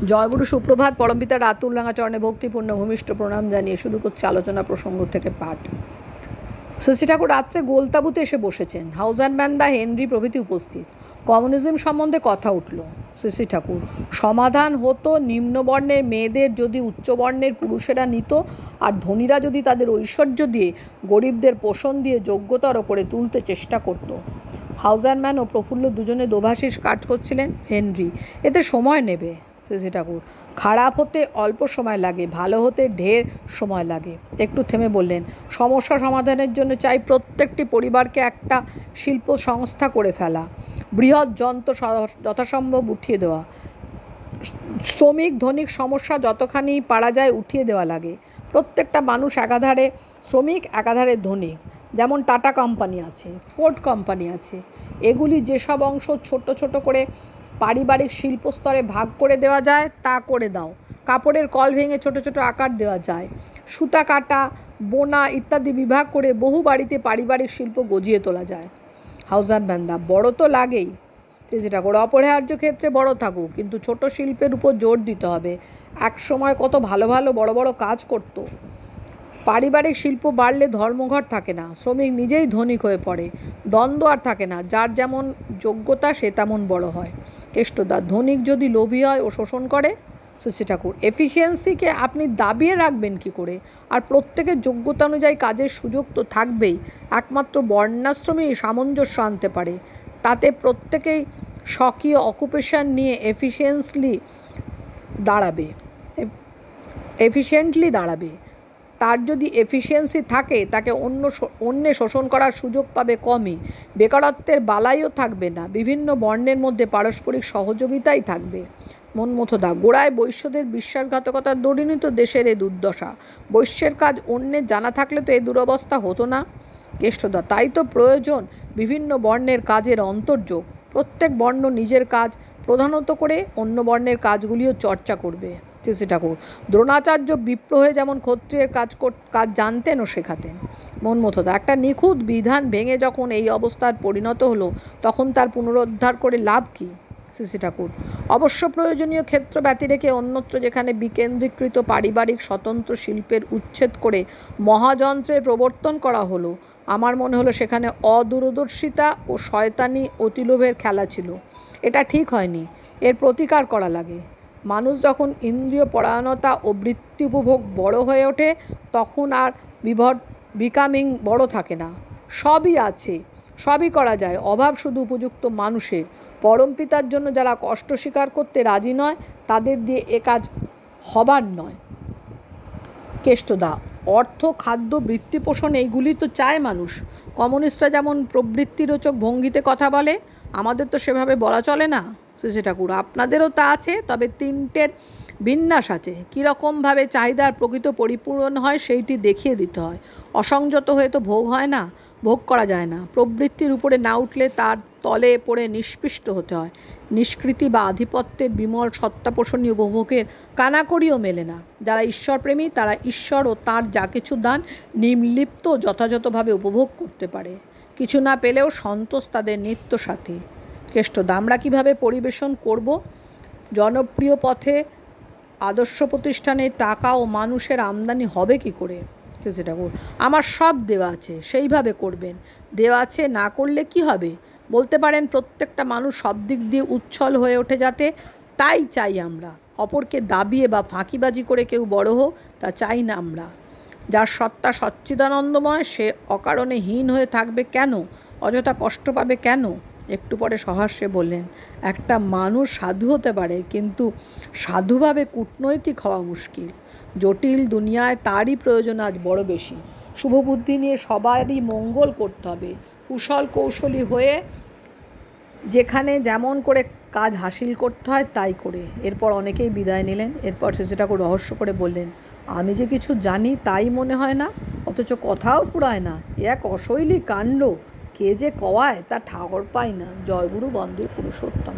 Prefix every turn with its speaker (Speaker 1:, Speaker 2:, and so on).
Speaker 1: জয়গুরু সুপ্রভাত। পরমপিতা রাতুল রাঙাচরণে ভক্তিপূর্ণ ভূমিষ্ঠ প্রণাম জানিয়ে শুরু করছে আলোচনা প্রসঙ্গ থেকে পাঠ। শশী ঠাকুর রাত্রে গোলতাবুতে এসে বসেছেন। হাউজারম্যানদা, হেনরি প্রভৃতি উপস্থিত। কমিউনিজম সম্বন্ধে কথা উঠল। শশী ঠাকুর: সমাধান হতো নিম্নবর্ণের মেয়েদের যদি উচ্চবর্ণের পুরুষেরা নিত, আর ধনীরা যদি তাদের ঐশ্বর্য দিয়ে গরিবদের পোষণ দিয়ে যোগ্যতর করে তুলতে চেষ্টা করত। হাউজারম্যান ও প্রফুল্ল দুজনে দোভাষীর কাজ করছিলেন। হেনরি: এতে সময় নেবে। শশী ঠাকুর: খারাপ হতে অল্প সময় লাগে, ভালো হতে ঢের সময় লাগে। একটু থেমে বললেন, সমস্যা সমাধানের জন্য চাই প্রত্যেকটি পরিবারকে একটা শিল্প সংস্থা করে ফেলা, বৃহৎ যন্ত্র যথাসম্ভব উঠিয়ে দেওয়া, শ্রমিক ধনিক সমস্যা যতখানি পারা যায় উঠিয়ে দেওয়া লাগে। প্রত্যেকটা মানুষ একাধারে শ্রমিক, একাধারে ধনিক। যেমন টাটা কোম্পানি আছে, ফোর্ড কোম্পানি আছে, এগুলি যেসব অংশ ছোট ছোট করে পারিবারিক শিল্পস্তরে ভাগ করে দেওয়া যায় তা করে দাও। কাপড়ের কল ভেঙে ছোট ছোট আকার দেওয়া যায়। সুতা কাটা, বোনা ইত্যাদি বিভাগ করে বহু বাড়িতে পারিবারিক শিল্প গজিয়ে তোলা যায়। হাউজারম্যানদা: বড় তো লাগেই। যেটা করে অপরিহার্য ক্ষেত্রে বড় থাকুক, কিন্তু ছোট শিল্পের উপর জোর দিতে হবে। এক সময় কত ভালো ভালো বড় বড় কাজ করতো। পারিবারিক শিল্প বাড়লে ধর্মঘট থাকে না, শ্রমিক নিজেই ধনিক হয়ে পড়ে, দ্বন্দ্ব আর থাকে না, যার যেমন যোগ্যতা সে তেমন বড় হয়। কেষ্টদা: ধনিক যদি লোভী হয় ও শোষণ করে? শশী ঠাকুর: এফিসিয়েন্সিকে আপনি দাবিয়ে রাখবেন কি করে? আর প্রত্যেকের যোগ্যতা অনুযায়ী কাজের সুযোগ তো থাকবেই। একমাত্র বর্ণাশ্রমেই সামঞ্জস্য আনতে পারে। তাতে প্রত্যেকেই স্বকীয় অকুপেশন নিয়ে এফিশিয়েন্টলি দাঁড়াবে। তার যদি এফিসিয়েন্সি থাকে, তাকে অন্যে শোষণ করার সুযোগ পাবে কমই। বেকারত্বের বালাইও থাকবে না, বিভিন্ন বর্ণের মধ্যে পারস্পরিক সহযোগিতাই থাকবে। মনমথদা: গোড়ায় বৈশ্যদের বিশ্বাসঘাতকতার দরুনই তো দেশের এ দুর্দশা। বৈশ্যের কাজ অন্যের জানা থাকলে তো এ দুরবস্থা হতো না। কেষ্টদা: তাই তো প্রয়োজন বিভিন্ন বর্ণের কাজের অন্তর্যোগ। প্রত্যেক বর্ণ নিজের কাজ প্রধানত করে অন্য বর্ণের কাজগুলিও চর্চা করবে। শশী ঠাকুর: দ্রোণাচার্য বিপ্র হয়ে যেমন ক্ষত্রিয়ের কাজ জানতেন ও শেখাতেন। মনমথদা: একটা নিখুঁত বিধান ভেঙে যখন এই অবস্থার পরিণত হলো, তখন তার পুনরুদ্ধার করে লাভ কি? শশী ঠাকুর: অবশ্য প্রয়োজনীয় ক্ষেত্র ব্যতি রেখে অন্যত্র যেখানে বিকেন্দ্রীকৃত পারিবারিক স্বতন্ত্র শিল্পের উচ্ছেদ করে মহাযন্ত্রের প্রবর্তন করা হলো, আমার মনে হলো সেখানে অদূরদর্শিতা ও শয়তানি অতিলোভের খেলা ছিল। এটা ঠিক হয়নি, এর প্রতিকার করা লাগে। মানুষ যখন ইন্দ্রিয় পরায়ণতা ও বৃত্তি উপভোগ বড় হয়ে ওঠে, তখন আর বিকামিং বড় থাকে না। সবই আছে, সবই করা যায়, অভাব শুধু উপযুক্ত মানুষের। পরমপিতার জন্য যারা কষ্ট স্বীকার করতে রাজি নয়, তাদের দিয়ে এ কাজ হবার নয়। কেষ্টদা: অর্থ, খাদ্য, বৃত্তি পোষণ এইগুলি তো চায় মানুষ। কমিউনিস্টরা যেমন প্রবৃত্তিরোচক ভঙ্গিতে কথা বলে, আমাদের তো সেভাবে বলা চলে না। শশী ঠাকুর: আপনাদেরও তা আছে, তবে তিনটের বিন্যাস আছে। কীরকমভাবে চাহিদার প্রকৃত পরিপূরণ হয় সেইটি দেখিয়ে দিতে হয়। অসংযত হয়ে তো ভোগ হয় না, ভোগ করা যায় না। প্রবৃত্তির উপরে না উঠলে তার তলে পড়ে নিষ্পিষ্ট হতে হয়। নিষ্কৃতি বা আধিপত্যের বিমল সত্তাপোষণীয় উপভোগের কানাকড়িও মেলে না। যারা ঈশ্বরপ্রেমী, তারা ঈশ্বর ও তাঁর যা কিছু দান নির্লিপ্ত যথাযথভাবে উপভোগ করতে পারে। কিছু না পেলেও সন্তোষ তাদের নিত্য সাথী। কেষ্টদা: আমরা কীভাবে পরিবেশন করব? জনপ্রিয় পথে আদর্শ প্রতিষ্ঠানে টাকা ও মানুষের আমদানি হবে কি করে? শশী ঠাকুর: আমার সব দেওয়া আছে, সেইভাবে করবেন। দেওয়া আছে, না করলে কি হবে? বলতে পারেন প্রত্যেকটা মানুষ সব দিক দিয়ে উচ্ছল হয়ে ওঠে, যাতে তাই চাই আমরা। অপরকে দাবিয়ে বা ফাঁকিবাজি করে কেউ বড় হোক, তা চাই না আমরা। যার সত্তা সচ্চিদানন্দময়, সে অকারণে হীন হয়ে থাকবে কেন? অযথা কষ্ট পাবে কেন? একটু পরে সহাস্যে বললেন, একটা মানুষ সাধু হতে পারে, কিন্তু সাধুভাবে কূটনৈতিক হওয়া মুশকিল। জটিল দুনিয়ায় তারই প্রয়োজন আজ বড় বেশি। শুভবুদ্ধি নিয়ে সবারই মঙ্গল করতে হবে। কুশল কৌশলী হয়ে যেখানে যেমন করে কাজ হাসিল করতে হয় তাই করে। এরপর অনেকেই বিদায় নিলেন। এরপর শশী ঠাকুর রহস্য করে বললেন, আমি যে কিছু জানি তাই মনে হয় না, অথচ কথাও ফুরায় না। এক অশৈলী কাণ্ড, কে যে কওয়ায় তা ঠাহর পায় না। জয়গুরু বন্দে পুরুষোত্তম।